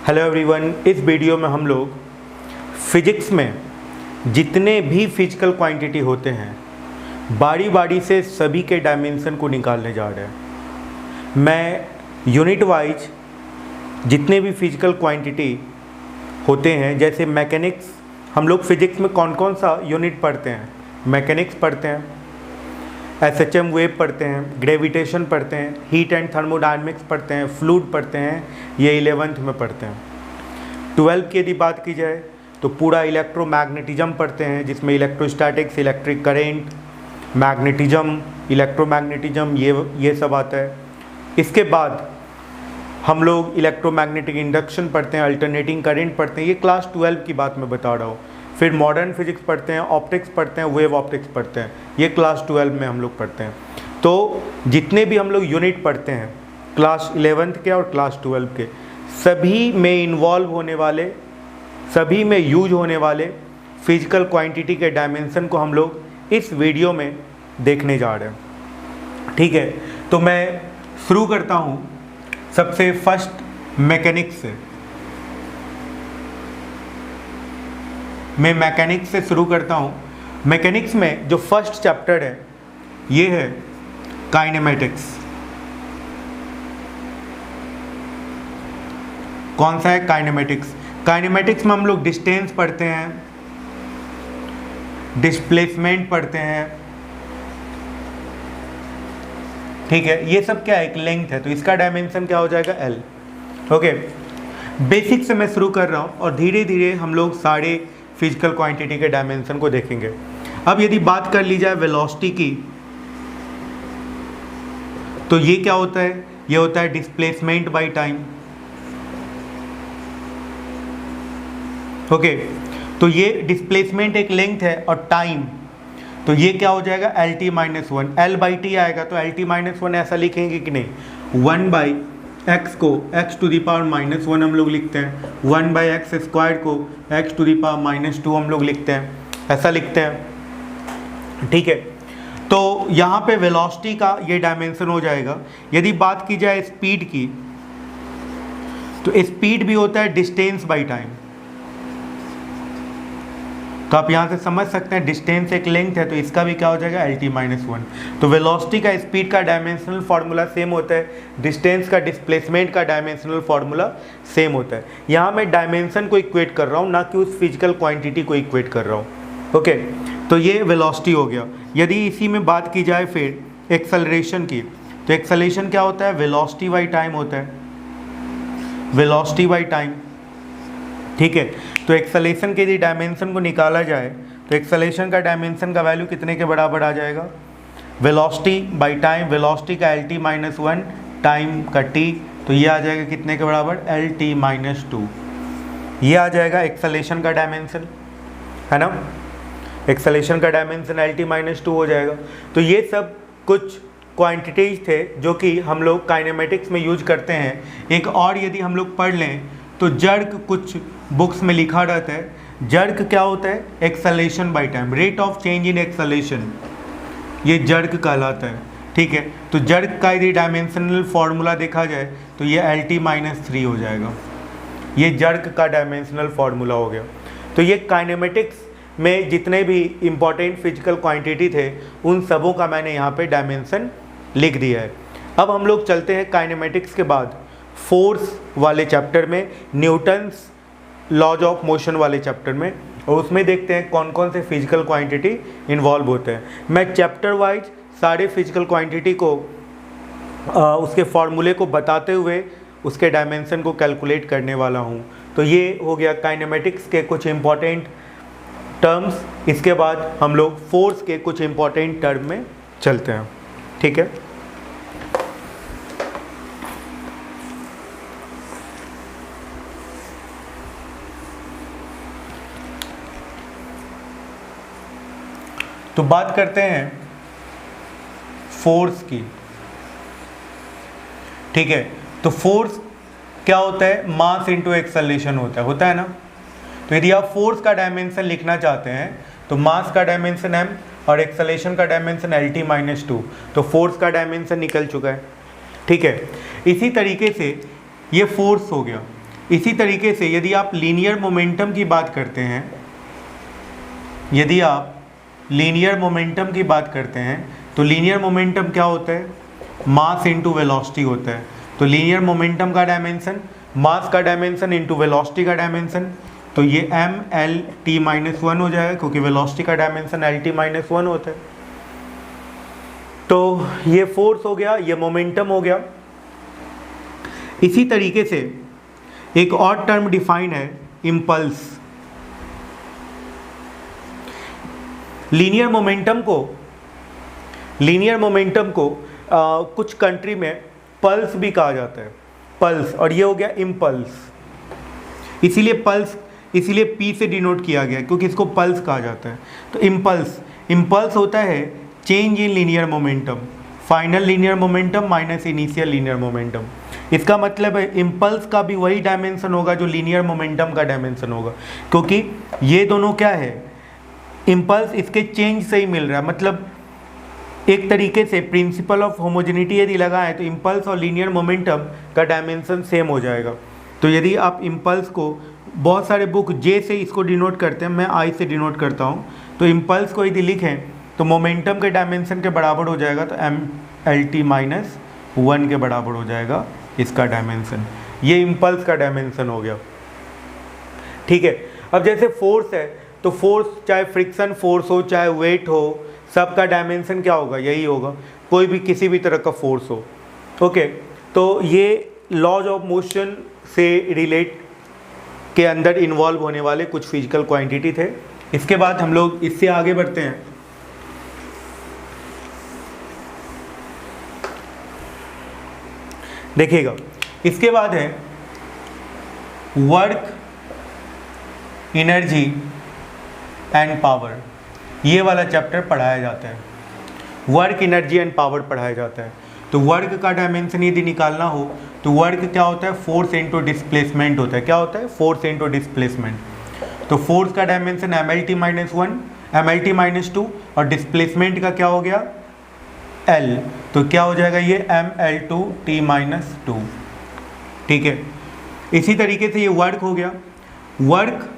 Hello everyone, इस video में हम लोग फिजिक्स में जितने भी फिजिकल क्वांटिटी होते हैं बारी बारी से सभी के डायमेंशन को निकालने जा रहे हैं। मैं यूनिट वाइज जितने भी फिजिकल क्वांटिटी होते हैं, जैसे मैकेनिक्स, हम लोग फिजिक्स में कौन कौन सा यूनिट पढ़ते हैं, मैकेनिक्स पढ़ते हैं, एसएचएम वेव पढ़ते हैं, ग्रेविटेशन पढ़ते हैं, हीट एंड थर्मोडायनेमिक्स पढ़ते हैं, फ्लूइड पढ़ते हैं, ये 11th में पढ़ते हैं। 12th की यदि बात की जाए तो पूरा इलेक्ट्रोमैग्नेटिज्म पढ़ते हैं, जिसमें electrostatics, electric current, magnetism, electromagnetism ये सब आता है। इसके बाद हम लोग इलेक्ट्रोमैग्नेटिक इंडक्शन पढ़ते हैं, अल्टरनेटिंग करंट पढ़ते हैं, ये क्लास 12 की बात मैं बता रहा हूँ। फिर मॉडर्न फिजिक्स पढ़ते हैं, ऑप्टिक्स पढ़ते हैं, वेव ऑप्टिक्स पढ़ते हैं, ये क्लास 12 में हम लोग पढ़ते हैं। तो जितने भी हम लोग यूनिट पढ़ते हैं क्लास 11th के और क्लास 12 के, सभी में इन्वॉल्व होने वाले, सभी में यूज होने वाले फिजिकल क्वांटिटी के डायमेंशन को हम लोग इस वीडियो में देखने जा रहे हैं। ठीक है, तो मैं शुरू करता हूँ सबसे फर्स्ट मैकेनिक्स से। मैं मैकेनिक्स से शुरू करता हूँ। मैकेनिक्स में जो फर्स्ट चैप्टर है ये है काइनेमेटिक्स। कौन सा है? काइनेमेटिक्स। काइनेमेटिक्स में हम लोग डिस्टेंस पढ़ते हैं, डिस्प्लेसमेंट पढ़ते हैं। ठीक है, ये सब क्या है? एक लेंथ है, तो इसका डायमेंशन क्या हो जाएगा? L। ओके, बेसिक से मैं शुरू कर रहा हूँ और धीरे धीरे हम लोग सारे फिजिकल क्वांटिटी के डायमेंशन को देखेंगे। अब यदि बात कर ली जाए वेलोसिटी की, तो ये क्या होता है? ये होता है डिस्प्लेसमेंट बाय टाइम। ओके, तो ये डिस्प्लेसमेंट एक लेंथ है और टाइम, तो ये क्या हो जाएगा? LT - 1। L बाई टी आएगा तो LT - 1 ऐसा लिखेंगे कि नहीं? 1 बाई x को x टू दी पावर -1 हम लोग लिखते हैं, 1 बाई एक्स स्क्वायर को x टू दी पावर -2 हम लोग लिखते हैं, ऐसा लिखते हैं। ठीक है, तो यहाँ पे वेलोसिटी का ये डायमेंशन हो जाएगा। यदि बात की जाए स्पीड की, तो स्पीड भी होता है डिस्टेंस बाई टाइम। तो आप यहाँ से समझ सकते हैं डिस्टेंस एक लेंथ है, तो इसका भी क्या हो जाएगा? LT - 1। तो वेलोसिटी का स्पीड का डायमेंशनल फार्मूला सेम होता है, डिस्टेंस का डिस्प्लेसमेंट का डायमेंशनल फार्मूला सेम होता है। यहाँ मैं डायमेंशन को इक्वेट कर रहा हूँ, ना कि उस फिजिकल क्वांटिटी को इक्वेट कर रहा हूँ। ओके, तो ये वेलोसिटी हो गया। यदि इसी में बात की जाए फिर एक्सेलरेशन की, तो एक्सेलरेशन क्या होता है? वेलोसिटी बाई टाइम होता है, वेलोसिटी बाई टाइम। ठीक है, तो एक्सेलरेशन के यदि डायमेंशन को निकाला जाए तो एक्सेलरेशन का डायमेंशन का वैल्यू कितने के बराबर आ जाएगा? वेलोसिटी बाई टाइम, वेलोसिटी का LT - 1, टाइम का T, तो ये आ जाएगा कितने के बराबर? LT - 2। ये आ जाएगा एक्सेलरेशन का डायमेंशन, है ना? एक्सेलरेशन का डायमेंशन LT - 2 हो जाएगा। तो ये सब कुछ क्वांटिटीज थे जो कि हम लोग काइनेमेटिक्स में यूज करते हैं। एक और यदि हम लोग पढ़ लें तो जर्क कुछ बुक्स में लिखा रहता है। जर्क क्या होता है? Acceleration by time, rate of change in acceleration, ये जर्क कहलाता है। ठीक है, तो जर्क का यदि डायमेंशनल फार्मूला देखा जाए तो ये LT - 3 हो जाएगा। ये जर्क का डायमेंशनल फार्मूला हो गया। तो ये काइनेमेटिक्स में जितने भी इम्पॉर्टेंट फिजिकल क्वांटिटी थे उन सबों का मैंने यहाँ पे डायमेंशन लिख दिया है। अब हम लोग चलते हैं काइनेमेटिक्स के बाद फोर्स वाले चैप्टर में, न्यूटन्स लॉज ऑफ मोशन वाले चैप्टर में, और उसमें देखते हैं कौन कौन से फिजिकल क्वांटिटी इन्वॉल्व होते हैं। मैं चैप्टर वाइज सारे फिजिकल क्वांटिटी को उसके फॉर्मूले को बताते हुए उसके डायमेंशन को कैलकुलेट करने वाला हूँ। तो ये हो गया काइनेमेटिक्स के कुछ इम्पॉर्टेंट टर्म्स। इसके बाद हम लोग फोर्स के कुछ इम्पॉर्टेंट टर्म में चलते हैं। ठीक है, तो बात करते हैं फोर्स की। ठीक है, तो फोर्स क्या होता है? मास इंटू एक्सेलरेशन होता है ना। तो यदि आप फोर्स का डायमेंशन लिखना चाहते हैं तो मास का डायमेंशन m और एक्सेलरेशन का डायमेंशन LT - 2, तो फोर्स का डायमेंशन निकल चुका है। ठीक है, इसी तरीके से ये फोर्स हो गया। इसी तरीके से यदि आप लीनियर मोमेंटम की बात करते हैं, यदि आप लीनियर मोमेंटम की बात करते हैं तो लीनियर मोमेंटम क्या होता है, मास इंटू वेलोसिटी होता है। तो लीनियर मोमेंटम का डायमेंशन मास का डायमेंशन इंटू वेलोसिटी का डायमेंशन, तो ये M L T minus one हो जाएगा, क्योंकि वेलोसिटी का dimension L T minus one होता है। तो ये फोर्स हो गया, ये मोमेंटम हो गया। इसी तरीके से एक और टर्म डिफाइन है, इम्पल्स। लीनियर मोमेंटम को कुछ कंट्री में पल्स भी कहा जाता है, पल्स, और ये हो गया इम्पल्स। इसीलिए पी से डिनोट किया गया, क्योंकि इसको पल्स कहा जाता है। तो इम्पल्स होता है change in linear momentum, final linear momentum minus initial linear momentum. इसका मतलब है इम्पल्स का भी वही डायमेंशन होगा जो लीनियर मोमेंटम का डायमेंशन होगा, क्योंकि ये दोनों क्या है, इम्पल्स इसके चेंज से ही मिल रहा है। मतलब एक तरीके से प्रिंसिपल ऑफ होमोजेनिटी यदि लगाएं तो इम्पल्स और लीनियर मोमेंटम का डायमेंशन सेम हो जाएगा। तो यदि आप इम्पल्स को, बहुत सारे बुक जे से इसको डिनोट करते हैं, मैं आई से डिनोट करता हूँ। तो इम्पल्स को यदि लिखें तो मोमेंटम के डायमेंशन के बराबर हो जाएगा, तो M L T minus one के बराबर हो जाएगा इसका डायमेंशन। ये इम्पल्स का डायमेंशन हो गया, ठीक है। अब जैसे फोर्स है, तो फोर्स चाहे फ्रिक्शन फोर्स हो चाहे वेट हो, सबका डायमेंशन क्या होगा, यही होगा, कोई भी किसी भी तरह का फोर्स हो। ओके, तो ये लॉज ऑफ मोशन से रिलेट के अंदर इन्वॉल्व होने वाले कुछ फिजिकल क्वांटिटी थे। इसके बाद हम लोग इससे आगे बढ़ते हैं। देखिएगा, इसके बाद है वर्क, एनर्जी एंड पावर। ये वाला चैप्टर पढ़ाया जाता है, वर्क, एनर्जी एंड पावर पढ़ाया जाता है। तो वर्क का डायमेंशन यदि निकालना हो तो वर्क क्या होता है, फोर्स इनटू डिस्प्लेसमेंट होता है। क्या होता है, फोर्स इनटू डिस्प्लेसमेंट। तो फोर्स का dimension M L T minus one, M L T minus two, और डिस्प्लेसमेंट का क्या हो गया, एल। तो क्या हो जाएगा ये M L two T minus two, ठीक है। इसी तरीके से ये वर्क हो गया। वर्क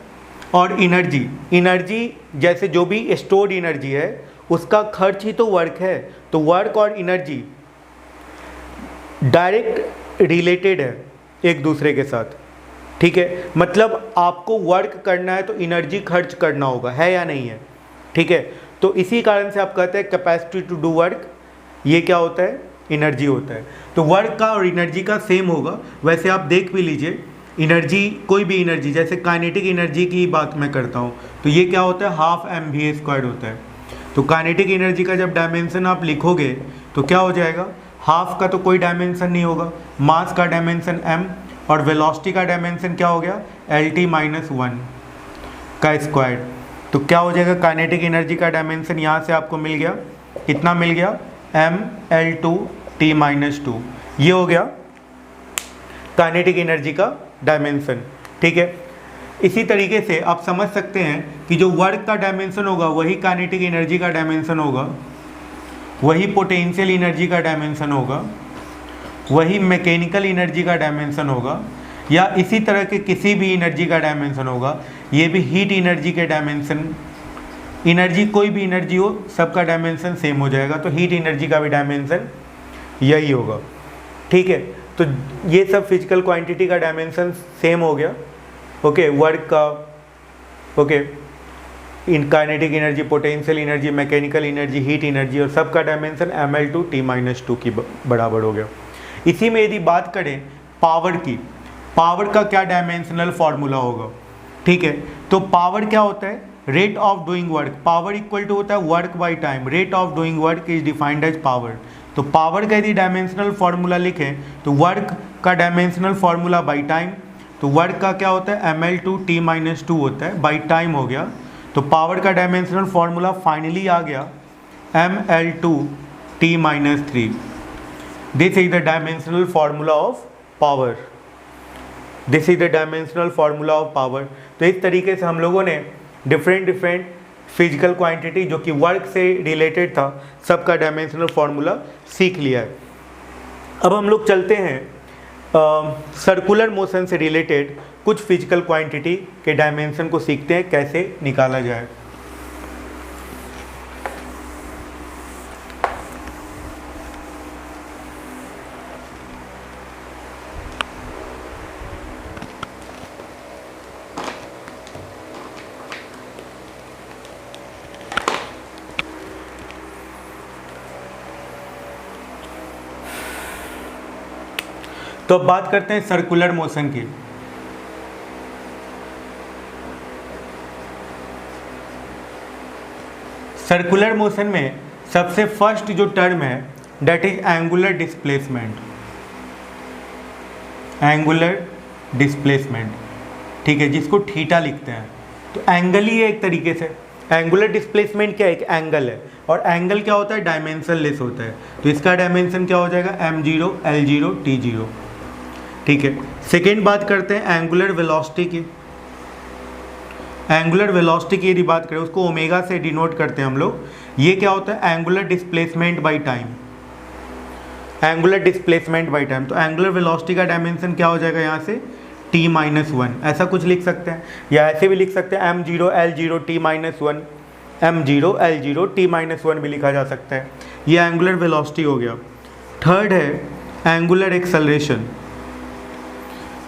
और एनर्जी जैसे जो भी स्टोर्ड एनर्जी है उसका खर्च ही तो वर्क है। तो वर्क और एनर्जी डायरेक्ट रिलेटेड है एक दूसरे के साथ, ठीक है। मतलब आपको वर्क करना है तो एनर्जी खर्च करना होगा, है या नहीं है, ठीक है। तो इसी कारण से आप कहते हैं कैपेसिटी टू डू वर्क, ये क्या होता है, एनर्जी होता है। तो वर्क का और एनर्जी का सेम होगा। वैसे आप देख भी लीजिए, एनर्जी, कोई भी एनर्जी, जैसे काइनेटिक एनर्जी की बात मैं करता हूँ तो ये क्या होता है, हाफ एम वी स्क्वायर्ड होता है। तो काइनेटिक एनर्जी का जब डायमेंशन आप लिखोगे तो क्या हो जाएगा, हाफ का तो कोई डायमेंशन नहीं होगा, मास का डायमेंशन m, और वेलोसिटी का डायमेंशन क्या हो गया, एल टी माइनस वन का स्क्वायर्ड। तो क्या हो जाएगा, काइनेटिक एनर्जी का डायमेंशन यहाँ से आपको मिल गया, कितना मिल गया, M L two T minus two. ये हो गया काइनेटिक एनर्जी का डायमेंशन, ठीक है। इसी तरीके से आप समझ सकते हैं कि जो वर्क का डायमेंशन होगा वही काइनेटिक एनर्जी का डायमेंशन होगा, वही पोटेंशियल एनर्जी का डायमेंशन होगा, वही मैकेनिकल एनर्जी का डायमेंशन होगा, या इसी तरह के किसी भी एनर्जी का डायमेंशन होगा। ये भी हीट एनर्जी के डायमेंशन, एनर्जी कोई भी एनर्जी हो सबका डायमेंशन सेम हो जाएगा। तो हीट एनर्जी का भी डायमेंशन यही होगा, ठीक है। तो ये सब फिजिकल क्वांटिटी का डायमेंशन सेम हो गया, ओके। वर्क का, okay, kinetic energy, potential energy, mechanical energy, heat energy, और सबका dimension M L two T minus two की बराबर हो गया। इसी में यदि बात करें पावर की, पावर का क्या डायमेंशनल फार्मूला होगा, ठीक है। तो पावर क्या होता है, rate of doing work. Power equal to होता है work by time, rate of doing work is defined as power. तो पावर का यदि डायमेंशनल फार्मूला लिखें तो वर्क का डायमेंशनल फार्मूला बाई टाइम, तो वर्क का क्या होता है, M L two T minus two होता है, बाई टाइम हो गया। तो पावर का डायमेंशनल फार्मूला फाइनली आ गया M L two T minus three. This is the dimensional formula of power, this is the dimensional formula of power. तो इस तरीके से हम लोगों ने डिफरेंट फिजिकल क्वांटिटी जो कि वर्क से रिलेटेड था सबका डायमेंशनल फार्मूला सीख लिया है। अब हम लोग चलते हैं सर्कुलर मोशन से रिलेटेड कुछ फिजिकल क्वांटिटी के डायमेंशन को सीखते हैं कैसे निकाला जाए। तो अब बात करते हैं सर्कुलर मोशन की। सर्कुलर मोशन में सबसे फर्स्ट जो टर्म है that is angular displacement. Angular displacement, ठीक है, जिसको थीटा लिखते हैं। तो एंगल ही है एक तरीके से। एंगुलर डिस्प्लेसमेंट क्या है? एक एंगल है, और एंगल क्या होता है? डायमेंशन लेस होता है। तो इसका डायमेंशन क्या हो जाएगा? m0, l0, t0, ठीक है। सेकेंड बात करते हैं एंगुलर वेलोसिटी की। एंगुलर वेलोसिटी की यदि बात करें, उसको ओमेगा से डिनोट करते हैं हम लोग। ये क्या होता है? Angular displacement by time. Angular displacement by time. तो एंगुलर वेलोसिटी का डायमेंशन क्या हो जाएगा यहाँ से? t-1, ऐसा कुछ लिख सकते हैं, या ऐसे भी लिख सकते हैं m0, l0, t-1, m0, l0, t-1 भी लिखा जा सकता है। ये एंगुलर वेलोसिटी हो गया। थर्ड है एंगुलर एक्सेलरेशन।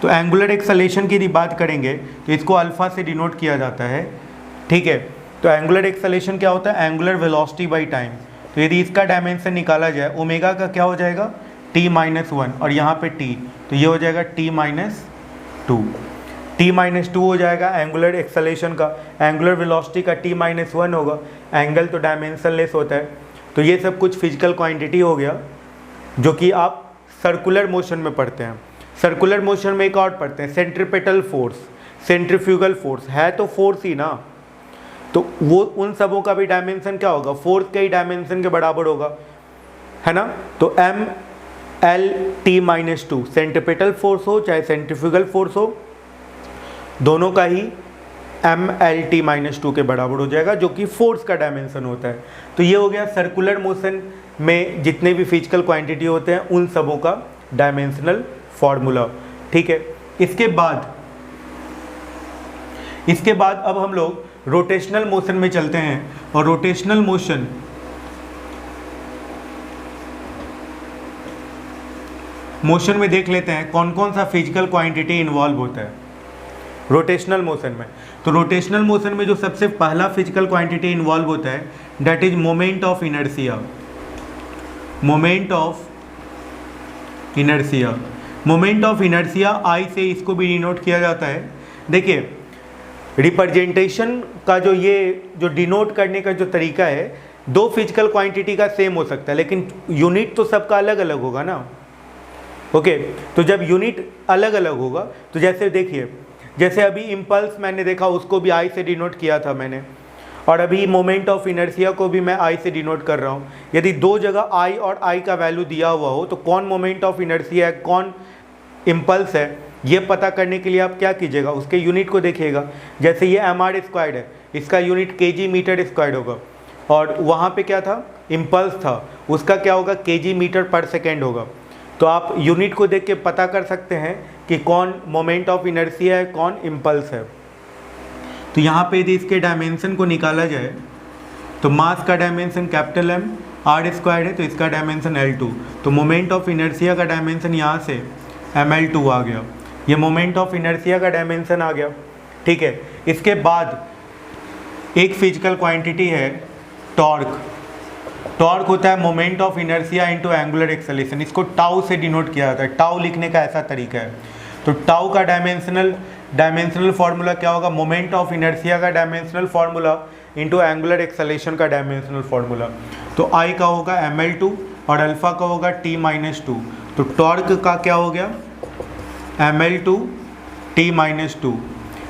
तो एंगुलर एक्सेलरेशन की यदि बात करेंगे तो इसको अल्फा से डिनोट किया जाता है, ठीक है। तो एंगुलर एक्सेलरेशन क्या होता है? Angular velocity by time. तो यदि इसका डायमेंशन निकाला जाए, ओमेगा का क्या हो जाएगा? t-1, और यहाँ पे t, तो ये हो जाएगा t-2। t-2 हो जाएगा एंगुलर एक्सेलरेशन का। एंगुलर वेलोसिटी का t-1 होगा। एंगल तो डायमेंशन लेस होता है। तो ये सब कुछ फिजिकल क्वांटिटी हो गया जो कि आप सर्कुलर मोशन में पढ़ते हैं। सर्कुलर मोशन में एक और पढ़ते हैं सेंट्रीपेटल फोर्स, सेंट्रीफ्यूगल फोर्स। है तो फोर्स ही ना, तो वो उन सबों का भी डायमेंशन क्या होगा? फोर्स के ही डायमेंशन के बराबर होगा, है ना। तो m(l)t-2 सेंट्रीपेटल फोर्स हो चाहे सेंट्रीफ्यूगल फोर्स हो, दोनों का ही m(l)t-2 के बराबर हो जाएगा, जो कि फोर्स का डायमेंशन होता है। तो ये हो गया सर्कुलर मोशन में जितने भी फिजिकल क्वांटिटी होते हैं उन सबों का डायमेंशनल फॉर्मूला, ठीक है। इसके बाद अब हम लोग रोटेशनल मोशन में चलते हैं, और रोटेशनल मोशन में देख लेते हैं कौन कौन सा फिजिकल क्वांटिटी इन्वॉल्व होता है रोटेशनल मोशन में। तो रोटेशनल मोशन में जो सबसे पहला फिजिकल क्वांटिटी इन्वॉल्व होता है that is moment of inertia. Moment of inertia, moment of inertia I से इसको भी डिनोट किया जाता है। देखिए रिप्रेजेंटेशन का जो डिनोट करने का जो तरीका है, दो फिजिकल क्वांटिटी का सेम हो सकता है, लेकिन यूनिट तो सबका अलग अलग होगा ना। ओके, तो जब यूनिट अलग अलग होगा, तो जैसे देखिए, जैसे अभी इम्पल्स मैंने देखा, उसको भी आई से डिनोट किया था मैंने, और अभी मोमेंट ऑफ इनर्शिया को भी मैं आई से डिनोट कर रहा हूँ। यदि दो जगह आई और आई का वैल्यू दिया हुआ हो, तो कौन मोमेंट ऑफ इनर्शिया है, कौन इम्पल्स है, ये पता करने के लिए आप क्या कीजिएगा? उसके यूनिट को देखिएगा। जैसे ये mr² है, इसका यूनिट kg/m² होगा, और वहाँ पे क्या था? इम्पल्स था, उसका क्या होगा? kg/s होगा। तो आप यूनिट को देख के पता कर सकते हैं कि कौन मोमेंट ऑफ इनर्शिया है, कौन इम्पल्स है। तो यहाँ पे यदि इसके डायमेंशन को निकाला जाए, तो मास का डायमेंशन M, r² है, तो इसका डायमेंशन L2। तो मोमेंट ऑफ इनर्शिया का डायमेंशन यहाँ से ml2 आ गया। ये मोमेंट ऑफ इनर्शिया का डायमेंशन आ गया, ठीक है। इसके बाद एक फिजिकल क्वांटिटी है टॉर्क। टॉर्क होता है moment of inertia into angular acceleration. इसको टाउ से डिनोट किया जाता है। टाउ लिखने का ऐसा तरीका है। तो टाउ का डायमेंशनल फार्मूला क्या होगा? मोमेंट ऑफ इनर्शिया का dimensional formula into angular acceleration का डायमेंशनल फार्मूला। तो आई का होगा ml2 और अल्फा का होगा t-2। तो टॉर्क का क्या हो गया? ml2 t-2।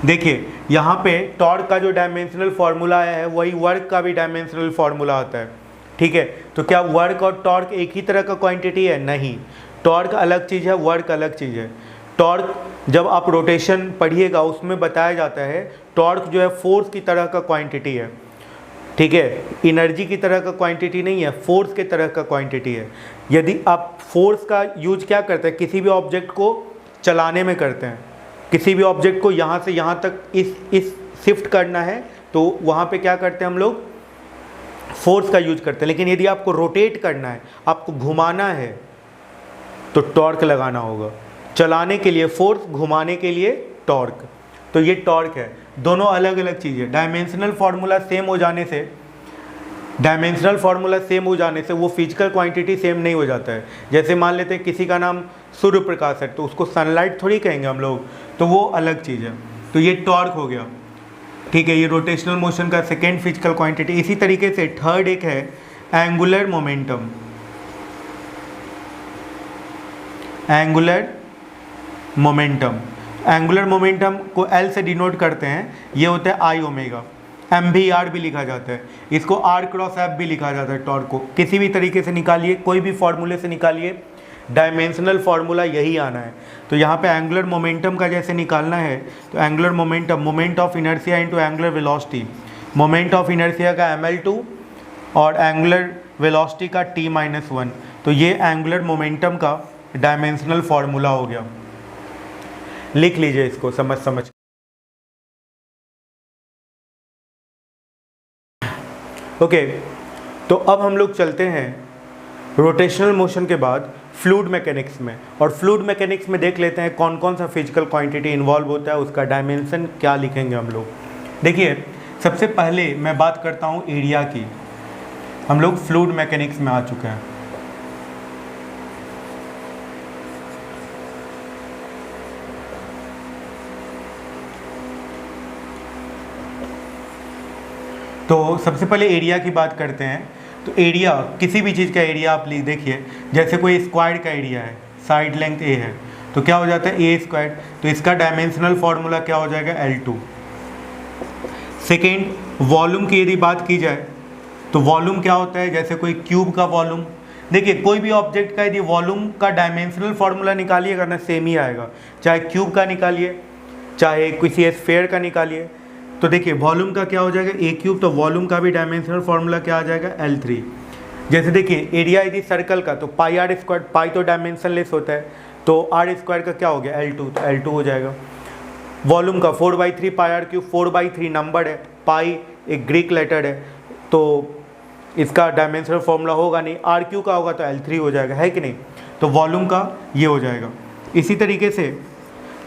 देखिए यहाँ पे टॉर्क का जो डायमेंशनल फार्मूला आया है वही वर्क का भी डायमेंशनल फार्मूला आता है, ठीक है। तो क्या वर्क और टॉर्क एक ही तरह का क्वांटिटी है? नहीं, टॉर्क अलग चीज़ है, वर्क अलग चीज़ है। टॉर्क जब आप रोटेशन पढ़िएगा उसमें बताया जाता है, टॉर्क जो है फोर्स की तरह का क्वांटिटी है। ठीक है, एनर्जी की तरह का क्वांटिटी नहीं है, फोर्स के तरह का क्वांटिटी है। यदि आप फोर्स का यूज क्या करते हैं, किसी भी ऑब्जेक्ट को चलाने में करते हैं, किसी भी ऑब्जेक्ट को यहाँ से यहाँ तक इस शिफ्ट करना है तो वहाँ पे क्या करते हैं हम लोग, फोर्स का यूज करते हैं। लेकिन यदि आपको रोटेट करना है, आपको घुमाना है, तो टॉर्क लगाना होगा। चलाने के लिए फोर्स, घुमाने के लिए टॉर्क। तो ये टॉर्क है, दोनों अलग अलग चीज़ें। डायमेंशनल फार्मूला सेम हो जाने से वो फिजिकल क्वांटिटी सेम नहीं हो जाता है। जैसे मान लेते हैं किसी का नाम सूर्य प्रकाश है, तो उसको सनलाइट थोड़ी कहेंगे हम लोग, तो वो अलग चीज़ है। तो ये टॉर्क हो गया, ठीक है, ये रोटेशनल मोशन का सेकेंड फिजिकल क्वांटिटी। इसी तरीके से थर्ड एक है एंगुलर मोमेंटम। एंगुलर मोमेंटम को L से डिनोट करते हैं, ये होता है आई ओमेगा। MVR भी लिखा जाता है, इसको R क्रॉस F भी लिखा जाता है। टॉर्क को किसी भी तरीके से निकालिए, कोई भी फॉर्मूले से निकालिए, डायमेंशनल फार्मूला यही आना है। तो यहाँ पे एंगुलर मोमेंटम का जैसे निकालना है, तो angular momentum, moment of inertia into angular velocity, moment of inertia का ml2 और एंगुलर वेलोसिटी का t-1। तो ये एंगुलर मोमेंटम का डायमेंशनल फार्मूला हो गया। लिख लीजिए इसको समझ। ओके, तो अब हम लोग चलते हैं रोटेशनल मोशन के बाद फ्लूइड मैकेनिक्स में। और फ्लूइड मैकेनिक्स में देख लेते हैं कौन कौन सा फिजिकल क्वांटिटी इन्वॉल्व होता है, उसका डायमेंशन क्या लिखेंगे हम लोग। देखिए, सबसे पहले मैं बात करता हूँ एरिया की। हम लोग फ्लूइड मैकेनिक्स में आ चुके हैं। तो सबसे पहले एरिया की बात करते हैं। तो एरिया, किसी भी चीज़ का एरिया आप देखिए, जैसे कोई स्क्वायर का एरिया है, साइड लेंथ A है, तो क्या हो जाता है A स्क्वायर। तो इसका डायमेंशनल फार्मूला क्या हो जाएगा, L2। सेकेंड, वॉल्यूम की यदि बात की जाए तो वॉल्यूम क्या होता है, जैसे कोई क्यूब का वॉल्यूम। देखिए, कोई भी ऑब्जेक्ट का यदि वॉल्यूम का डायमेंशनल फार्मूला निकालिएगा ना, सेम ही आएगा, चाहे क्यूब का निकालिए, चाहे किसी स्फीयर का निकालिए। तो देखिए, वॉल्यूम का क्या हो जाएगा A3, तो वॉल्यूम का भी डायमेंशनल फार्मूला क्या आ जाएगा, L3। जैसे देखिए, एरिया यदि सर्कल का, तो पाई आर स्क्वायर, पाई तो डायमेंशनलेस होता है, तो आर स्क्वायर का क्या हो गया, L2, तो L2 हो जाएगा। वॉल्यूम का 4/3 पाई आर क्यूब, 4/3 नंबर है, पाई एक ग्रीक लेटर है, तो इसका डायमेंशनल फार्मूला होगा नहीं, आर क्यू का होगा तो L3 हो जाएगा, है कि नहीं। तो वॉल्यूम का ये हो जाएगा। इसी तरीके से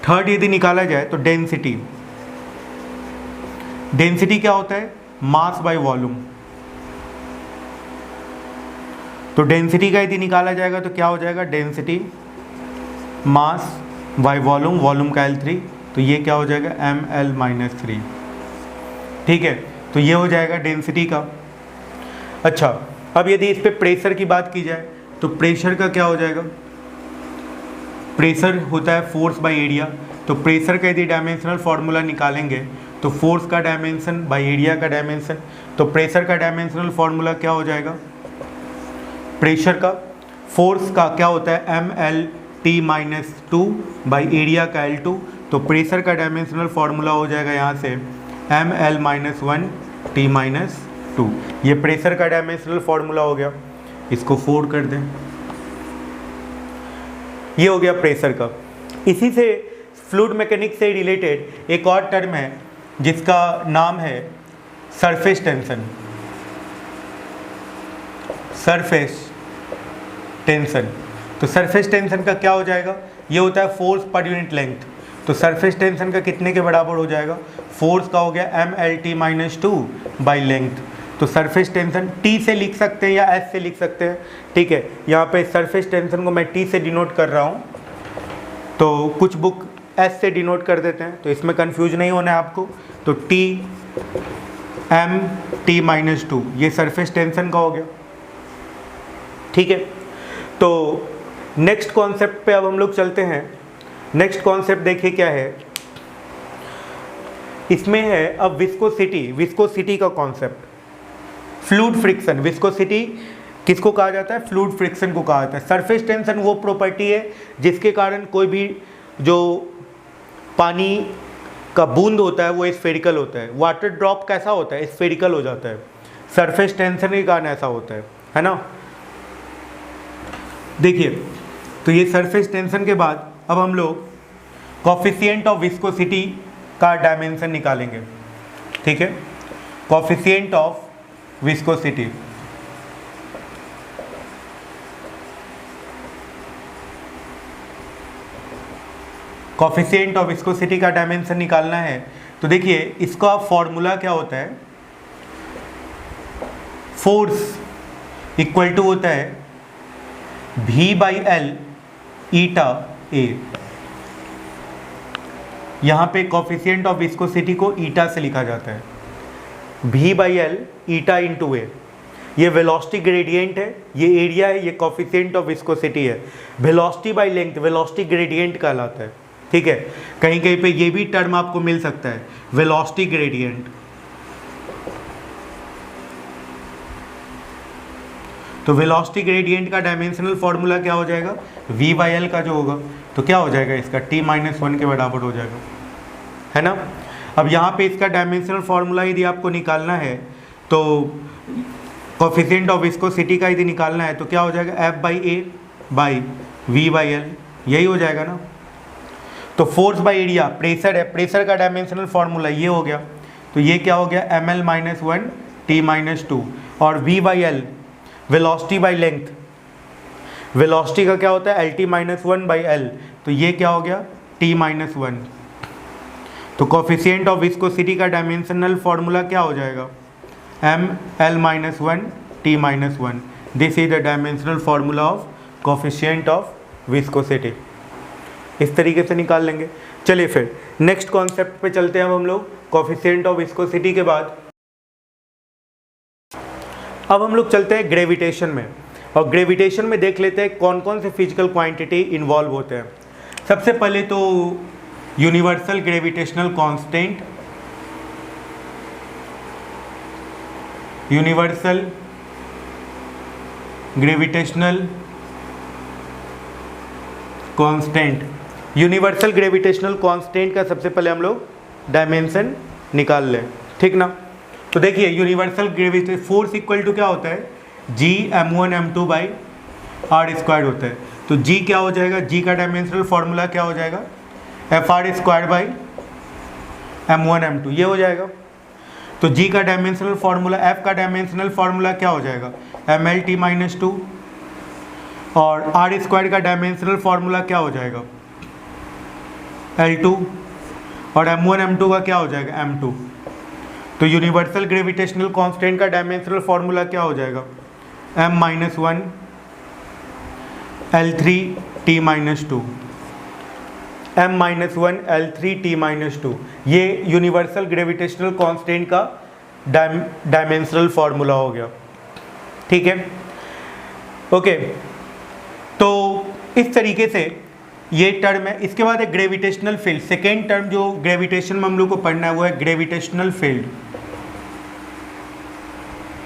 थर्ड यदि निकाला जाए तो डेंसिटी क्या होता है, मास बाय वॉल्यूम। तो डेंसिटी का यदि निकाला जाएगा तो क्या हो जाएगा, density mass by volume, volume का L3, तो ये क्या हो जाएगा, ml-3। ठीक है, तो ये हो जाएगा डेंसिटी का। अच्छा, अब यदि इस पे प्रेशर की बात की जाए तो प्रेशर का क्या हो जाएगा, प्रेशर होता है फोर्स बाय एरिया। तो प्रेशर का यदि डायमेंशनल फार्मूला निकालेंगे तो फोर्स का डायमेंशन बाय एरिया का डायमेंशन। तो प्रेशर का डायमेंशनल फार्मूला क्या हो जाएगा, प्रेशर का, फोर्स का क्या होता है, mlt-2 बाय एरिया का L2। तो प्रेशर का डायमेंशनल फार्मूला हो जाएगा यहाँ से ml-1t-2। ये प्रेशर का डायमेंशनल फार्मूला हो गया, इसको 4 कर दें, ये हो गया प्रेशर का। इसी से फ्लूइड मैकेनिक्स से रिलेटेड एक और टर्म है जिसका नाम है सरफेस टेंशन। तो सरफेस टेंशन का क्या हो जाएगा, ये होता है फोर्स पर यूनिट लेंथ। तो सरफेस टेंशन का कितने के बराबर हो जाएगा, फोर्स का हो गया mlt-2 बाई लेंथ। तो सरफेस टेंशन T से लिख सकते हैं या S से लिख सकते हैं, ठीक है। यहाँ पे सरफेस टेंशन को मैं T से डिनोट कर रहा हूँ, तो कुछ बुक S से डिनोट कर देते हैं, तो इसमें कंफ्यूज नहीं होना है आपको। तो T-2 ये सरफेस टेंशन का हो गया, ठीक है। तो नेक्स्ट कॉन्सेप्ट पे अब हम लोग चलते हैं। नेक्स्ट कॉन्सेप्ट देखिए क्या है, इसमें है अब विस्कोसिटी का कॉन्सेप्ट। फ्लूइड फ्रिक्शन, विस्कोसिटी किसको कहा जाता है, फ्लूइड फ्रिक्शन को कहा जाता है। सरफेस टेंशन वो प्रॉपर्टी है जिसके कारण कोई भी जो पानी का बूंद होता है वो स्फेरिकल होता है। वाटर ड्रॉप कैसा होता है, स्फेरिकल हो जाता है। सरफेस टेंशन के कारण ऐसा होता है ना। देखिए, तो ये सरफेस टेंशन के बाद अब हम लोग कोफिशिएंट ऑफ विस्कोसिटी का डायमेंशन निकालेंगे, ठीक है। Coefficient of viscosity, coefficient of viscosity का डायमेंशन निकालना है। तो देखिए, इसका फॉर्मूला क्या होता है, फोर्स इक्वल टू होता है V/L ईटा A। यहाँ पे कोफिशिएंट ऑफ विस्कोसिटी को ईटा से लिखा जाता है, V/L ईटा इंटू A। ये वेलोसिटी ग्रेडियंट है, ये एरिया है, ये कोफिशिएंट ऑफ विस्कोसिटी है। Velocity by length velocity gradient कहलाता है, ठीक है। कहीं कहीं पे ये भी टर्म आपको मिल सकता है, वेलोसिटी ग्रेडियंट। तो वेलोसिटी ग्रेडियंट का डायमेंशनल फॉर्मूला क्या हो जाएगा, V/L का जो होगा, तो क्या हो जाएगा इसका T-1 के बराबर हो जाएगा, है ना। अब यहाँ पे इसका डायमेंशनल फॉर्मूला यदि आपको निकालना है, तो कोफिशिएंट ऑफ विस्कोसिटी का यदि निकालना है तो क्या हो जाएगा, F/A/V/L, यही हो जाएगा ना। तो फोर्स बाय एरिया, प्रेशर है, प्रेशर का डायमेंशनल फॉर्मूला ये हो गया, तो ये क्या हो गया, ml-1 T-2, और V/L velocity by length, velocity का क्या होता है LT-1/L, तो ये क्या हो गया T-1। तो कोफिशिएंट ऑफ विस्कोसिटी का डायमेंशनल फॉर्मूला क्या हो जाएगा, ml-1 T-1। This is the dimensional formula of coefficient of viscosity. इस तरीके से निकाल लेंगे। चलिए फिर नेक्स्ट कॉन्सेप्ट पे चलते हैं हम लोग। कोफिशिएंट ऑफ विस्कोसिटी के बाद अब हम लोग चलते हैं ग्रेविटेशन में, और ग्रेविटेशन में देख लेते हैं कौन कौन से फिजिकल क्वांटिटी इन्वॉल्व होते हैं। सबसे पहले तो universal gravitational constant, universal gravitational constant. Universal gravitational constant का सबसे पहले हम लोग डायमेंशन निकाल लें, ठीक ना। तो देखिए, universal gravitational force equal to क्या होता है, G(m1m2/r² होता है। तो G क्या हो जाएगा, G का डायमेंशनल फॉर्मूला क्या हो जाएगा, Fr²/m1m2, ये हो जाएगा। तो G का डायमेंशनल फॉर्मूला, F का डायमेंशनल फॉर्मूला क्या हो जाएगा, mlt-2, और r² का डायमेंशनल फॉर्मूला क्या हो जाएगा, L2, और m1m2 का क्या हो जाएगा, m2। तो यूनिवर्सल ग्रेविटेशनल कांस्टेंट का डायमेंशनल फॉर्मूला क्या हो जाएगा, m-1 L3T-2, m-1 L3T-2, ये यूनिवर्सल ग्रेविटेशनल कांस्टेंट का डायमेंशनल फॉर्मूला हो गया, ठीक है। ओके, तो इस तरीके से ये टर्म है। इसके बाद है ग्रेविटेशनल फील्ड। सेकेंड टर्म जो ग्रेविटेशन में हम लोग को पढ़ना है वो है ग्रेविटेशनल फील्ड।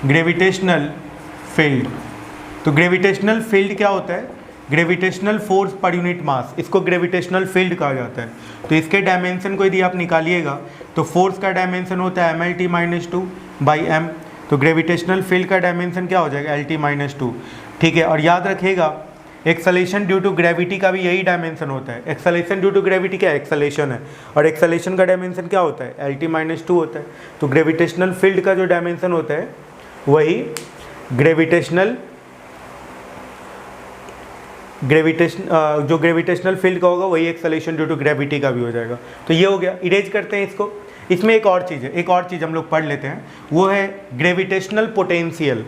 ग्रेविटेशनल फील्ड, तो ग्रेविटेशनल फील्ड क्या होता है, gravitational force per unit mass, इसको ग्रेविटेशनल फील्ड कहा जाता है। तो इसके डायमेंशन को यदि आप निकालिएगा तो फोर्स का डायमेंशन होता है mlt-2/m, तो ग्रेविटेशनल फील्ड का डायमेंशन क्या हो जाएगा, LT-2, ठीक है। और याद रखिएगा, एक्सेलेरेशन ड्यू टू ग्रेविटी का भी यही डायमेंशन होता है। एक्सेलेरेशन ड्यू टू ग्रेविटी क्या है, एक्सेलेरेशन है, और एक्सेलेरेशन का डायमेंशन क्या होता है, LT-2 होता है। तो ग्रेविटेशनल फील्ड का जो डायमेंशन होता है वही जो ग्रेविटेशनल फील्ड का होगा वही एक्सेलेरेशन ड्यू टू ग्रेविटी का भी हो जाएगा। तो ये हो गया, इरेज करते हैं इसको। इसमें एक और चीज़ है, एक और चीज़ हम लोग पढ़ लेते हैं, वो है ग्रेविटेशनल पोटेंशियल।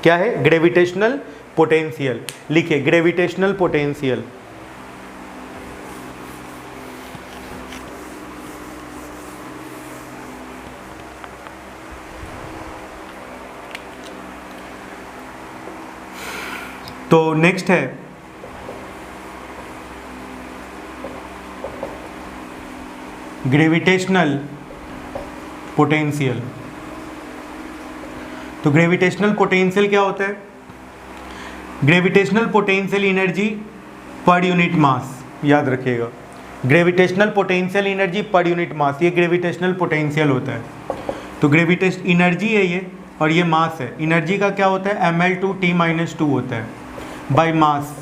क्या है, ग्रेविटेशनल पोटेंशियल। लिखिए ग्रेविटेशनल पोटेंशियल। तो नेक्स्ट है ग्रेविटेशनल पोटेंशियल। तो ग्रेविटेशनल पोटेंशियल क्या होता है, gravitational potential energy per unit mass. याद रखिएगा, gravitational potential energy per unit mass, ये ग्रेविटेशनल पोटेंशियल होता है। तो ग्रेविटेशन एनर्जी है ये, और ये मास है, एनर्जी का क्या होता है ml2T-2 होता है बाय मास।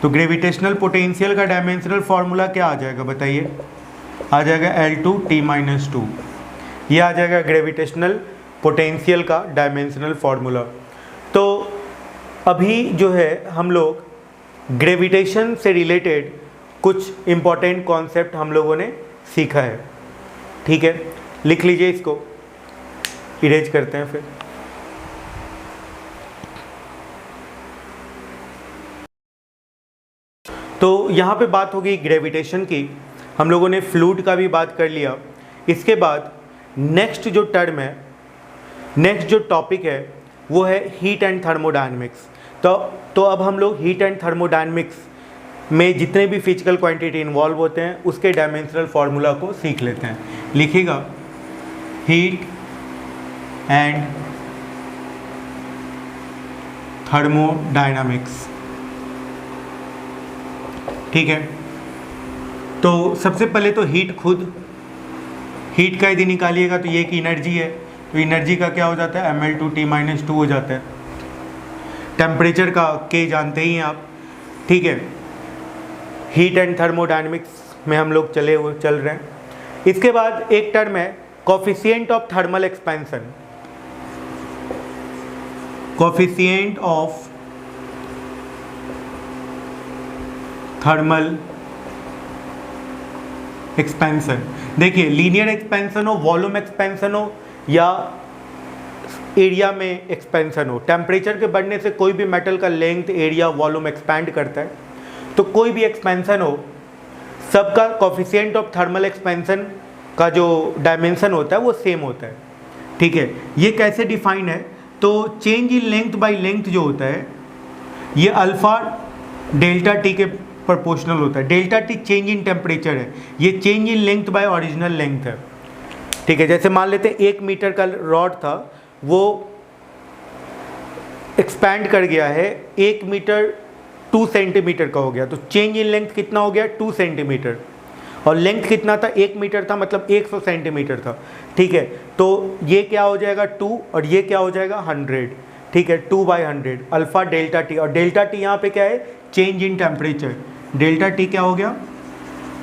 तो ग्रेविटेशनल पोटेंशियल का डायमेंशनल फार्मूला क्या आ जाएगा बताइए, आ जाएगा L2T-2। ये आ जाएगा ग्रेविटेशनल पोटेंशियल का डायमेंशनल फार्मूला। तो अभी जो है हम लोग ग्रेविटेशन से रिलेटेड कुछ इम्पोर्टेंट कॉन्सेप्ट हम लोगों ने सीखा है, ठीक है। लिख लीजिए, इसको इरेज करते हैं फिर। तो यहाँ पे बात होगी ग्रेविटेशन की, हम लोगों ने फ्लूइड का भी बात कर लिया। इसके बाद नेक्स्ट जो टर्म है, नेक्स्ट जो टॉपिक है वो है हीट एंड थर्मोडायनेमिक्स। तो अब हम लोग हीट एंड थर्मोडायनेमिक्स में जितने भी फिजिकल क्वांटिटी इन्वॉल्व होते हैं उसके डायमेंशनल फार्मूला को सीख लेते हैं। लिखिएगा हीट एंड थर्मोडायनामिक्स, ठीक है। तो सबसे पहले तो हीट खुद, हीट का यदि निकालिएगा तो ये की एनर्जी है, तो एनर्जी का क्या हो जाता है ml2T-2 हो जाता है। टेम्परेचर का के जानते ही हैं आप, ठीक है। हीट एंड थर्मोडायनेमिक्स में हम लोग चल रहे हैं। इसके बाद एक टर्म है coefficient of thermal expansion, coefficient of thermal expansion. देखिए लीनियर एक्सपेंशन हो, वॉल्यूम एक्सपेंशन हो या एरिया में एक्सपेंशन हो, टेम्परेचर के बढ़ने से कोई भी मेटल का लेंथ, एरिया, वॉल्यूम एक्सपैंड करता है। तो कोई भी एक्सपेंशन हो, सबका कोफिशिएंट ऑफ थर्मल एक्सपेंशन का जो डायमेंशन होता है वो सेम होता है, ठीक है। ये कैसे डिफाइन है, तो change in length by length जो होता है ये अल्फा डेल्टा टी के प्रोपोर्शनल होता है। Delta T change in temperature है, ये change in length bye original length है, ठीक है। जैसे मान लेते हैं 1 मीटर का रॉड था, वो एक्सपैंड कर गया है 1 मीटर 2 सेंटीमीटर का हो गया, तो चेंज इन लेंथ कितना हो गया 2 सेंटीमीटर, और लेंथ कितना था 1 मीटर था, मतलब 100 सेंटीमीटर था, ठीक है। तो ये क्या हो जाएगा 2 और ये क्या हो जाएगा 100, ठीक है। 2/100 अल्फा डेल्टा टी, और डेल्टा टी यहाँ पे क्या है change in temperature. Delta T क्या हो गया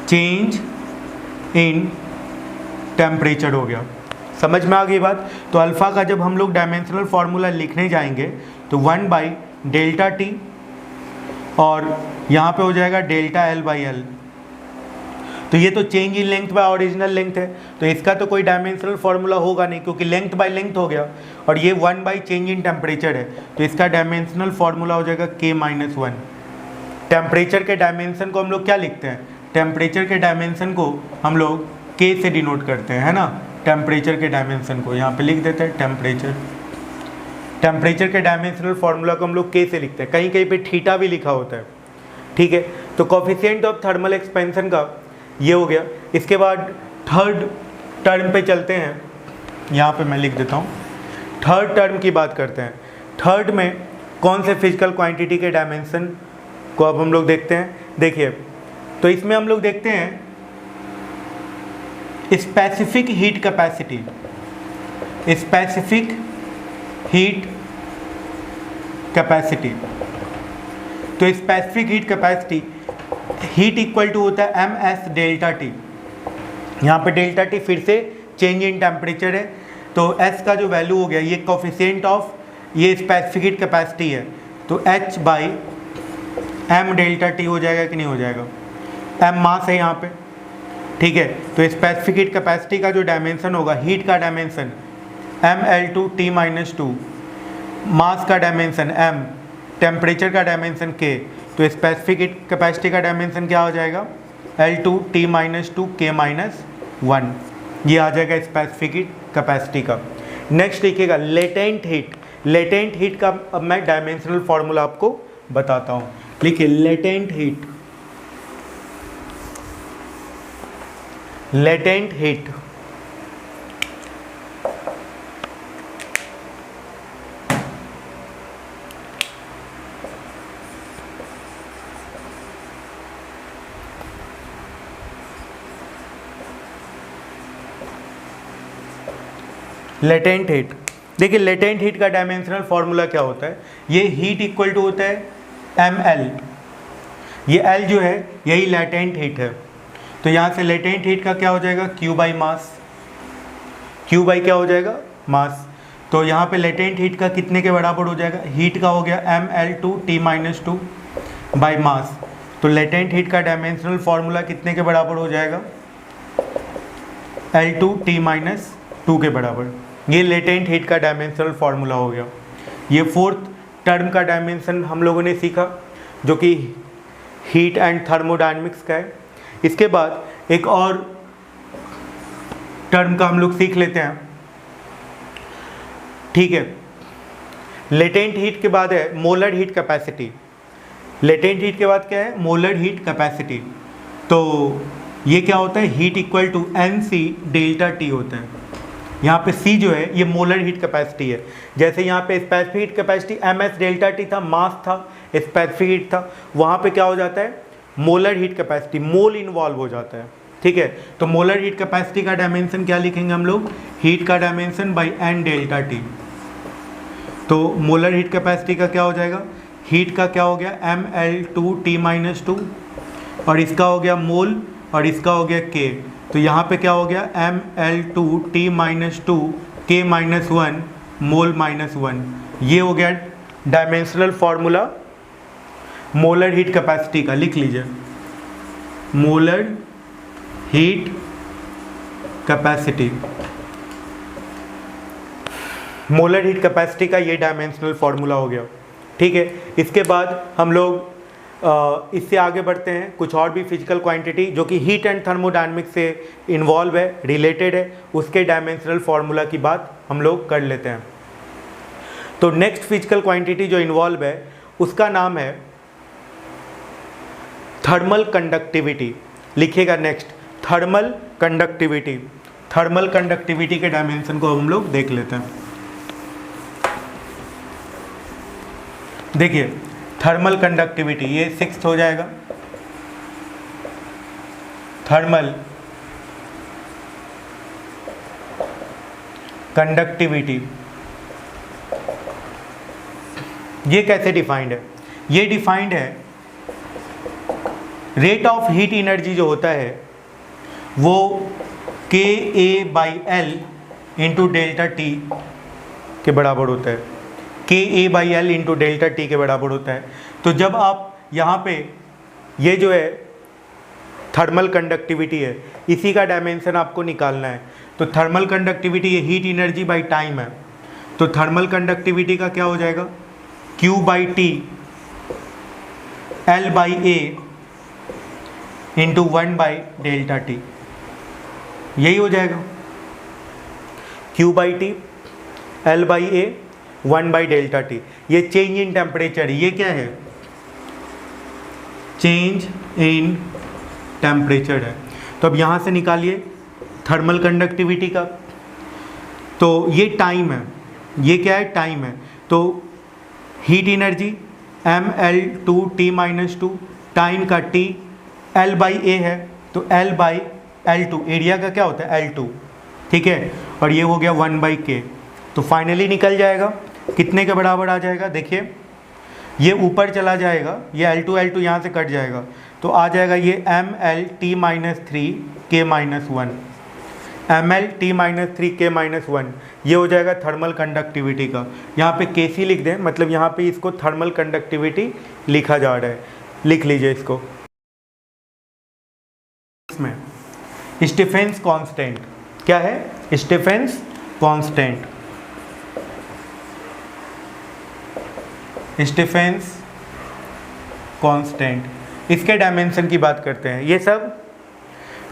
चेंज इन टेम्परेचर हो गया। समझ में आ गई बात। तो अल्फ़ा का जब हम लोग डायमेंशनल फार्मूला लिखने जाएंगे तो 1/ΔT और यहाँ पे हो जाएगा ΔL/L। तो ये तो change in length bye original length है, तो इसका तो कोई डायमेंशनल फार्मूला होगा नहीं क्योंकि लेंथ बाय लेंथ हो गया, और ये 1 चेंज इन टेम्परेचर है, तो इसका डायमेंशनल फार्मूला हो जाएगा K-1। टेम्परेचर के डायमेंशन को हम लोग क्या लिखते हैं, टेम्परेचर के डायमेंशन को हम लोग K से डिनोट करते हैं, है ना। टेम्परेचर के डायमेंशन को यहाँ पे लिख देते हैं टेम्परेचर के डायमेंशनल फार्मूला को हम लोग K से लिखते हैं, कहीं कहीं पे थीटा भी लिखा होता है, ठीक है। तो कोफिशिएंट ऑफ थर्मल एक्सपेंशन का ये हो गया। इसके बाद थर्ड टर्म पे चलते हैं, यहाँ पे मैं लिख देता हूँ। थर्ड टर्म की बात करते हैं। थर्ड में कौन से फिजिकल क्वांटिटी के डायमेंशन को अब हम लोग देखते हैं। देखिए तो इसमें हम लोग देखते हैं specific heat capacity, specific heat capacity. तो specific heat capacity, heat equal to होता है ms डेल्टा टी। यहाँ पे डेल्टा टी फिर से चेंज इन टेम्परेचर है, तो s का जो वैल्यू हो गया, ये कोफिशिएंट ऑफ ये स्पेसिफिक हीट कैपेसिटी है, तो h/m डेल्टा टी हो जाएगा कि नहीं हो जाएगा। m मास है यहाँ पे, ठीक है। तो स्पेसिफिक हीट कैपेसिटी का जो डायमेंशन होगा, हीट का डायमेंशन ml2T-2, मास का डायमेंशन m, टेम्परेचर का डायमेंशन k, तो स्पेसिफिक हीट कैपेसिटी का डायमेंशन क्या हो जाएगा L2T-2 K-1, ये आ जाएगा स्पेसिफिक हीट कैपेसिटी का। नेक्स्ट लिखिएगा लेटेंट हीट। लेटेंट हीट का अब मैं डायमेंशनल फार्मूला आपको बताता हूँ। लिखिए latent heat, latent heat latent heat देखिए लेटेंट हीट का डायमेंशनल फॉर्मूला क्या होता है, ये हीट इक्वल टू होता है ml, ये L जो है यही लेटेंट हीट है। तो यहाँ से लेटेंट हीट का क्या हो जाएगा, Q by mass, Q by क्या हो जाएगा, मास। तो यहाँ पे लेटेंट हीट का कितने के बराबर हो जाएगा, हीट का हो गया mL2T-2 बाई मास। तो लेटेंट हीट का डायमेंशनल फॉर्मूला कितने के बराबर हो जाएगा, L2T-2 के बराबर। ये लेटेंट हीट का डायमेंशनल फॉर्मूला हो गया। ये फोर्थ टर्म का डायमेंशन हम लोगों ने सीखा जो कि हीट एंड थर्मोडायनेमिक्स का है। इसके बाद एक और टर्म का हम लोग सीख लेते हैं, ठीक है। लेटेंट हीट के बाद है molar heat capacity. Latent heat के बाद क्या है, मोलर हीट कैपेसिटी। तो ये क्या होता है, heat equal to NC delta T होता है। यहाँ पे C जो है ये मोलर हीट कैपेसिटी है। जैसे यहाँ पे specific heat capacity MS delta T था, मास था, स्पेसिफिक हीट था, वहाँ पे क्या हो जाता है, मोलर हीट कैपेसिटी, मोल इन्वॉल्व हो जाता है, ठीक है। तो मोलर हीट कैपेसिटी का डायमेंशन क्या लिखेंगे हम लोग, हीट का dimension by N delta T। तो मोलर हीट कैपेसिटी का क्या हो जाएगा, हीट का क्या हो गया mL2T-2 और इसका हो गया मोल और इसका हो गया K। तो यहाँ पे क्या हो गया mL2T-2 K-1 मोल -1। ये हो गया dimensional formula molar heat capacity का, लिख लीजिए molar heat capacity. Molar heat capacity का ये डायमेंशनल फॉर्मूला हो गया, ठीक है। इसके बाद हम लोग इससे आगे बढ़ते हैं, कुछ और भी फिजिकल क्वांटिटी जो कि हीट एंड थर्मोडायनेमिक्स से इन्वॉल्व है, रिलेटेड है, उसके डायमेंशनल फॉर्मूला की बात हम लोग कर लेते हैं। तो नेक्स्ट फिजिकल क्वांटिटी जो इन्वॉल्व है उसका नाम है थर्मल कंडक्टिविटी। लिखिएगा next, thermal conductivity. Thermal conductivity के डायमेंशन को हम लोग देख लेते हैं। देखिए थर्मल कंडक्टिविटी ये 6th हो जाएगा, थर्मल कंडक्टिविटी। ये कैसे डिफाइंड है, ये डिफाइंड है रेट ऑफ हीट एनर्जी जो होता है वो KA/L इंटू डेल्टा T के बराबर होता है, KA/L इंटू डेल्टा T के बराबर होता है। तो जब आप यहाँ पे ये जो है थर्मल कंडक्टिविटी है, इसी का डायमेंशन आपको निकालना है। तो थर्मल कंडक्टिविटी ये हीट एनर्जी बाई टाइम है। तो थर्मल कंडक्टिविटी का क्या हो जाएगा, Q/T L/A इंटू 1/डेल्टा T, यही हो जाएगा Q/T L/A 1/डेल्टा T। ये चेंज इन टेम्परेचर, ये क्या है, चेंज इन टेम्परेचर है। तो अब यहाँ से निकालिए थर्मल कंडक्टिविटी का। तो ये टाइम है, ये क्या है, टाइम है। तो हीट एनर्जी mL2T-2, टाइम का T, L/A है तो L/L2, एरिया का क्या होता है L2, ठीक है। और ये हो गया 1/K। तो फाइनली निकल जाएगा, कितने के बराबर आ जाएगा, देखिए ये ऊपर चला जाएगा, ये L2 यहाँ से कट जाएगा तो आ जाएगा ये mL/T-3 K-1, mL/T-3 K-1, ये हो जाएगा थर्मल कंडक्टिविटी का। यहाँ पे Kc लिख दें, मतलब यहाँ पे इसको थर्मल कंडक्टिविटी लिखा जा रहा है, लिख लीजिए इसको। इसमें स्टीफेंस कांस्टेंट क्या है, स्टीफेंस कांस्टेंट, स्टीफेंस कांस्टेंट, इसके डायमेंशन की बात करते हैं। ये सब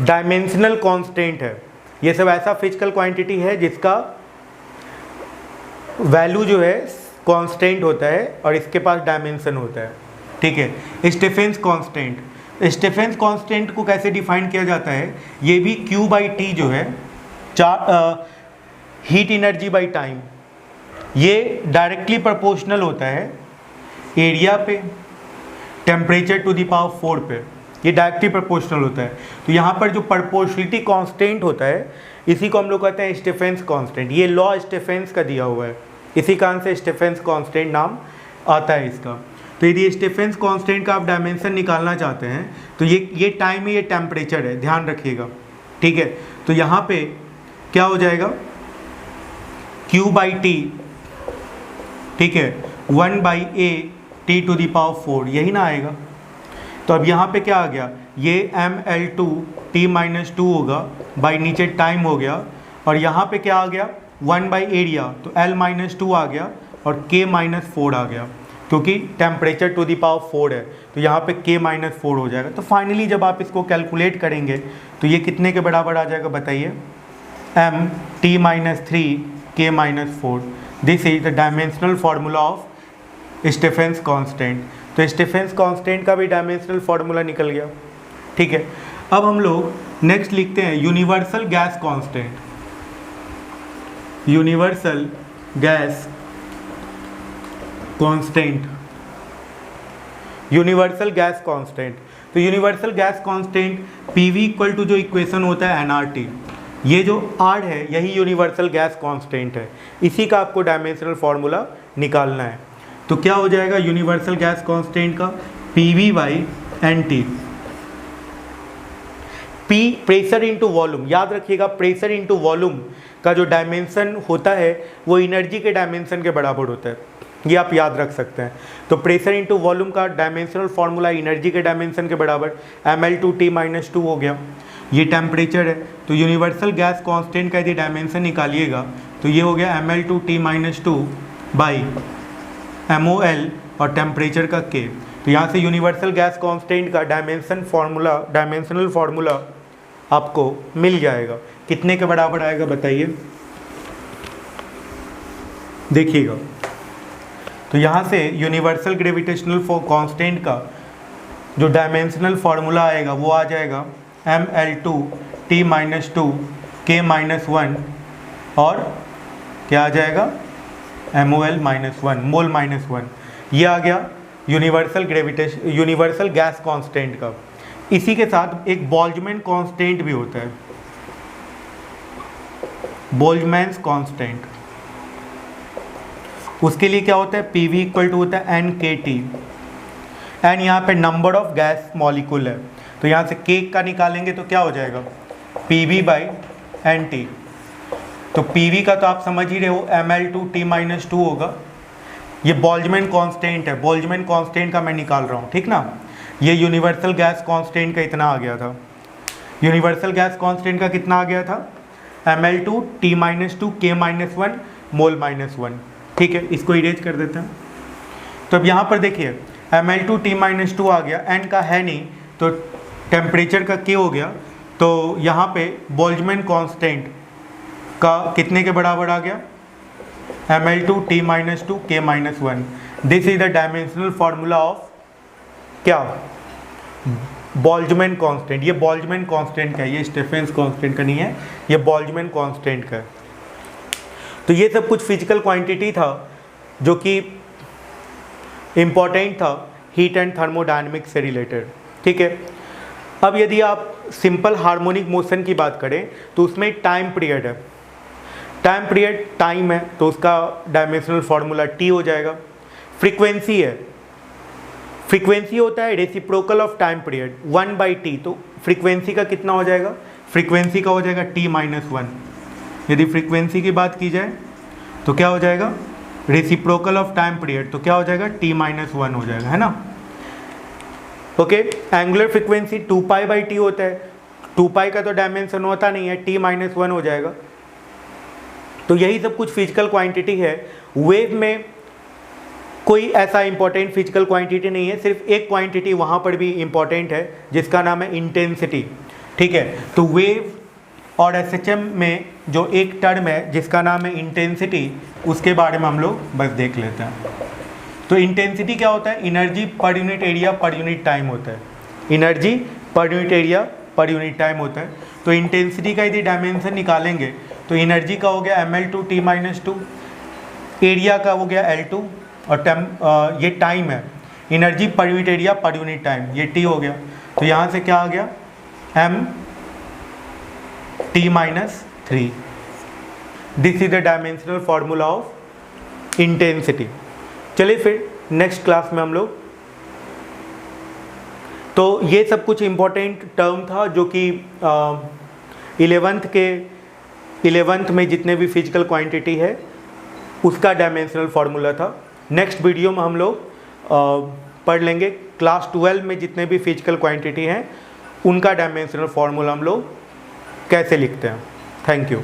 डायमेंशनल कांस्टेंट है, ये सब ऐसा फिजिकल क्वांटिटी है जिसका वैल्यू जो है कांस्टेंट होता है और इसके पास डायमेंशन होता है, ठीक है। स्टीफेंस कांस्टेंट, स्टीफेंस कांस्टेंट को कैसे डिफाइन किया जाता है, ये भी Q/T जो है हीट एनर्जी बाई टाइम, ये डायरेक्टली प्रोपोर्शनल होता है एरिया पे टेम्परेचर टू द पावर 4 पे, ये डायरेक्टली प्रोपोर्शनल होता है। तो यहाँ पर जो प्रोपोर्शनलिटी कांस्टेंट होता है इसी को हम लोग कहते हैं स्टीफेंस कांस्टेंट। ये लॉ स्टीफेंस का दिया हुआ है, इसी कारण से स्टीफेंस कांस्टेंट नाम आता है इसका। तो यदि स्टीफेंस कांस्टेंट का आप डायमेंशन निकालना चाहते हैं तो ये टाइम है, ये टेम्परेचर है, ध्यान रखिएगा, ठीक है। तो यहाँ पे क्या हो जाएगा, Q/T, ठीक है, 1/A T⁴ यही ना आएगा। तो अब यहाँ पे क्या आ गया, ये mL2 T-2 होगा, बाई नीचे टाइम हो गया, और यहाँ पे क्या आ गया 1/एरिया, तो L-2 आ गया और K-4 आ गया, क्योंकि टेम्परेचर टू द पावर 4 है तो यहाँ पे K-4 हो जाएगा। तो फाइनली जब आप इसको कैलकुलेट करेंगे तो ये कितने के बराबर आ जाएगा बताइए, m(T-3 K-4). This is the dimensional formula of Stefan's constant. तो स्टीफेंस कांस्टेंट का भी डायमेंशनल फार्मूला निकल गया, ठीक है। अब हम लोग नेक्स्ट लिखते हैं universal gas constant. Universal gas constant, universal gas constant. तो यूनिवर्सल गैस कांस्टेंट PV = जो इक्वेशन होता है nRT, ये जो R है यही यूनिवर्सल गैस कांस्टेंट है, इसी का आपको डायमेंशनल फार्मूला निकालना है। तो क्या हो जाएगा यूनिवर्सल गैस कांस्टेंट का, PV/NT। P pressure into volume, याद रखिएगा प्रेशर इनटू वॉल्यूम का जो डायमेंशन होता है वो एनर्जी के डायमेंशन के बराबर होता है, ये आप याद रख सकते हैं। तो प्रेशर इनटू वॉल्यूम का डायमेंशनल फार्मूला एनर्जी के डायमेंशन के बराबर mL2 T-2 हो गया। ये टेम्परेचर है, तो यूनिवर्सल गैस कांस्टेंट का यदि डायमेंशन निकालिएगा तो ये हो गया mL2 T-2 बाई MOL और टेम्परेचर का K। तो यहाँ से यूनिवर्सल गैस कांस्टेंट का डायमेंशनल फार्मूला आपको मिल जाएगा। कितने के बराबर आएगा बताइए, देखिएगा। तो यहाँ से यूनिवर्सल ग्रेविटेशनल कांस्टेंट का जो डायमेंशनल फार्मूला आएगा वो आ जाएगा mL2 T-2 K-1 और क्या आ जाएगा MOL-1 मोल-1। ये आ गया यूनिवर्सल गैस कांस्टेंट का। इसी के साथ एक बोल्ट्जमैन कांस्टेंट भी होता है, बोल्ट्जमैन्स कांस्टेंट। उसके लिए क्या होता है, PV = होता है NKT। एन यहाँ पे नंबर ऑफ गैस मॉलिक्यूल है, तो यहाँ से K का निकालेंगे तो क्या हो जाएगा PV/NT। तो PV का तो आप समझ ही रहे हो mL2 T-2 होगा। ये बोल्ट्जमैन कांस्टेंट है, बोल्ट्जमैन कांस्टेंट का मैं निकाल रहा हूँ, ठीक ना। ये यूनिवर्सल गैस कांस्टेंट का इतना आ गया था, यूनिवर्सल गैस कांस्टेंट का कितना आ गया था mL2 T-2 K-1 मोल-1, ठीक है। इसको इरेज कर देते हैं। तो अब यहाँ पर देखिए mL2 T-2 आ गया, N का है नहीं तो टेम्परेचर का K हो गया, तो यहाँ पे बोल्ट्जमैन कांस्टेंट का कितने के बराबर आ गया mL2 T-2 K-1। This is the dimensional formula of क्या, बोल्ट्जमैन कांस्टेंट। ये बोल्ट्जमैन कांस्टेंट का है, ये स्टीफेंस कांस्टेंट का नहीं है, ये बोल्ट्जमैन कांस्टेंट का है। तो ये सब कुछ फिजिकल क्वांटिटी था जो कि इम्पॉर्टेंट था हीट एंड थर्मोडायनेमिक्स से रिलेटेड, ठीक है। अब यदि आप सिंपल हार्मोनिक मोशन की बात करें तो उसमें टाइम पीरियड है, टाइम पीरियड टाइम है तो उसका डायमेंशनल फार्मूला T हो जाएगा। फ्रीक्वेंसी है, फ्रीक्वेंसी होता है reciprocal of time period 1/T, तो फ्रीक्वेंसी का कितना हो जाएगा, फ्रीक्वेंसी का हो जाएगा T-1। यदि फ्रीक्वेंसी की बात की जाए तो क्या हो जाएगा, रेसिप्रोकल ऑफ टाइम पीरियड, तो क्या हो जाएगा T-1 हो जाएगा, है ना। ओके, एंगुलर फ्रीक्वेंसी 2π/T होता है, 2π का तो डायमेंशन होता नहीं है, T-1 हो जाएगा। तो यही सब कुछ फिजिकल क्वांटिटी है। वेव में कोई ऐसा इंपॉर्टेंट फिजिकल क्वांटिटी नहीं है, सिर्फ एक क्वांटिटी वहाँ पर भी इंपॉर्टेंट है जिसका नाम है इंटेंसिटी, ठीक है। तो वेव और SHM में जो एक टर्म है जिसका नाम है इंटेंसिटी, उसके बारे में हम लोग बस देख लेते हैं। तो इंटेंसिटी क्या होता है, energy per unit area per unit time होता है, energy per unit area per unit time होता है। तो इंटेंसिटी का यदि डायमेंशन निकालेंगे तो एनर्जी का हो गया mL2 T-2, एरिया का हो गया L2 और ये टाइम है, energy per unit area per unit time, ये T हो गया। तो यहाँ से क्या आ गया, m T-3। This is the dimensional formula of intensity. चलिए फिर नेक्स्ट क्लास में हम लोग, तो ये सब कुछ इम्पोर्टेंट टर्म था जो कि 11th में जितने भी फिजिकल क्वांटिटी है उसका डायमेंशनल फार्मूला था। नेक्स्ट वीडियो में हम लोग पढ़ लेंगे क्लास 12 में जितने भी फिजिकल क्वांटिटी हैं उनका डायमेंशनल फार्मूला हम लोग कैसे लिखते हैं। Thank you.